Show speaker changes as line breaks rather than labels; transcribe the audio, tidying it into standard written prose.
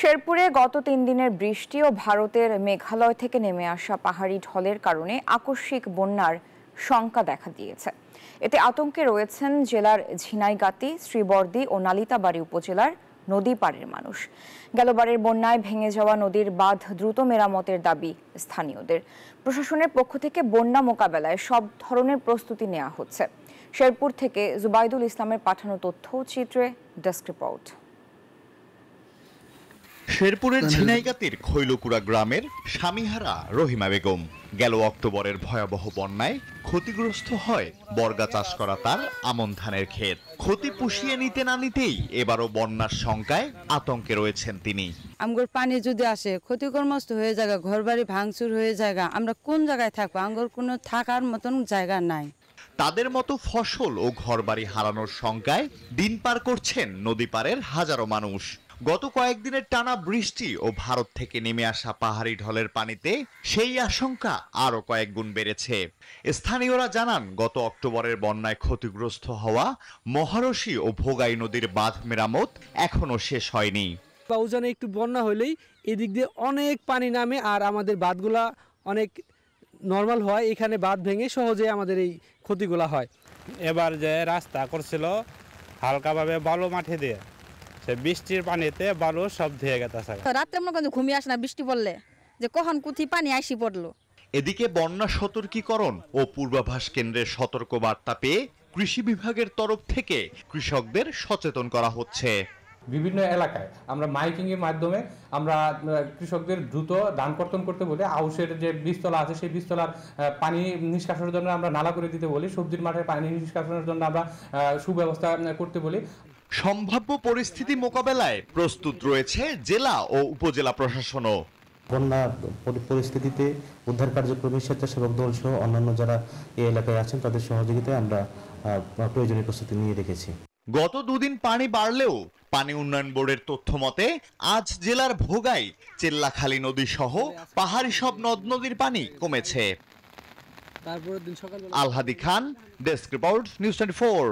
শেরপুরে গত ৩ দিনের বৃষ্টি ও ভারতের মেঘালয় থেকে নেমে আসা পাহাড়ি ঢলের কারণে আকস্মিক বন্যার শঙ্কা দেখা দিয়েছে। এতে আতঙ্কে রয়েছেন জেলার ঝিনাইগাতি, শ্রীবর্দী ও নালিতাবাড়ী উপজেলার নদী পাড়ের মানুষ। গেলবারের বন্যায় ভেঙে যাওয়া নদীর বাঁধ দ্রুত মেরামতের দাবি স্থানীয়দের। প্রশাসনের পক্ষ থেকে বন্যা মোকাবেলায় সব ধরনের প্রস্তুতি নেওয়া হচ্ছে। শেরপুর থেকে জুবাইদুল ইসলামের পাঠানো তথ্য চিত্রে ডেস্ক রিপোর্ট।
শেরপুরের ঝিনাইগাতির খৈলকুড়া গ্রামের স্বামীহারা রহিমা বেগম গেল অক্টোবরের ভয়াবহ বন্যায় ক্ষতিগ্রস্ত হয় বর্গা চাষ করা তার আমন ধানের ক্ষেত। ক্ষতি পুষিয়ে নিতে না নিতেই এবারও বন্যার শঙ্কায় আতঙ্কে রয়েছেন তিনি।
আমগর পানি যদি আসে ক্ষতিগ্রস্ত হয়ে যায়, ঘরবাড়ি ভাঙচুর হয়ে যায়, আমরা কোন জায়গায় থাকবো? আমগর কোনো থাকার মতন জায়গা নাই।
তাদের মতো ফসল ও ঘরবাড়ি হারানোর শঙ্কায় দিন পার করছেন নদী পাড়ের হাজারো মানুষ। গত কয়েকদিনের টানা বৃষ্টি ও ভারত থেকে নেমে আসা পাহাড়ি ঢলের পানিতে সেই আশঙ্কা আরো কয়েক গুণ বেড়েছে। স্থানীয়রা জানান, গত অক্টোবরের বন্যায় ক্ষতিগ্রস্ত হওয়া মহারশী ও ভোগাই নদীর বাঁধ মেরামত এখনো শেষ হয়নি।
উজানে একটু বন্যা হলেই এদিক দিয়ে অনেক পানি নামে আর আমাদের বাঁধগুলা অনেক নর্মাল হয়, এখানে বাঁধ ভেঙে সহজে আমাদের এই ক্ষতিগুলা হয়।
এবার যে রাস্তা করছিল হালকাভাবে বালু মাঠে দিয়ে, সে বৃষ্টির পানিতে বালু সব ধুয়ে গেছে।
রাত্রে মনে করেন ঘুমিয়ে আসে না বৃষ্টি পড়লে, যে কখন কুথি পানি আসি পড়লো।
এদিকে বন্যা সতর্কীকরণ ও পূর্বাভাস কেন্দ্রের সতর্ক বার্তা পেয়ে কৃষি বিভাগের তরফ থেকে কৃষকদের সচেতন করা হচ্ছে।
বিভিন্ন এলাকায় আমরা মাইকিং এর মাধ্যমে আমরা কৃষকদের দ্রুত ধান কর্তন করতে বলি, আউশের যে বীজতলা আছে সেই বীজতলার পানি নিষ্কাশনের জন্য আমরা নালা করে দিতে বলি, সবজির মাঠে পানি নিষ্কাশনের জন্য আমরা সুব্যবস্থা করতে বলি।
সম্ভাব্য পরিস্থিতি মোকাবেলায় প্রস্তুত রয়েছে জেলা ও উপজেলা প্রশাসনও।
বন্যা পরিস্থিতিতে উদ্ধার কার্যক্রমের স্বেচ্ছাসেবক দল সহ অন্যান্য যারা এই এলাকায় আছেন তাদের সহযোগিতায় আমরা প্রয়োজনীয় প্রস্তুতি নিয়ে রেখেছি।
গত দুদিন পানি বাড়লেও পানি উন্নয়ন বোর্ডের তথ্য মতে আজ জেলার ভোগাই, চেল্লাখালী নদী সহ পাহাড়ি সব নদ নদীর পানি কমেছে। আলহাদি খান, ডেস্ক রিপোর্ট, নিউজ 24।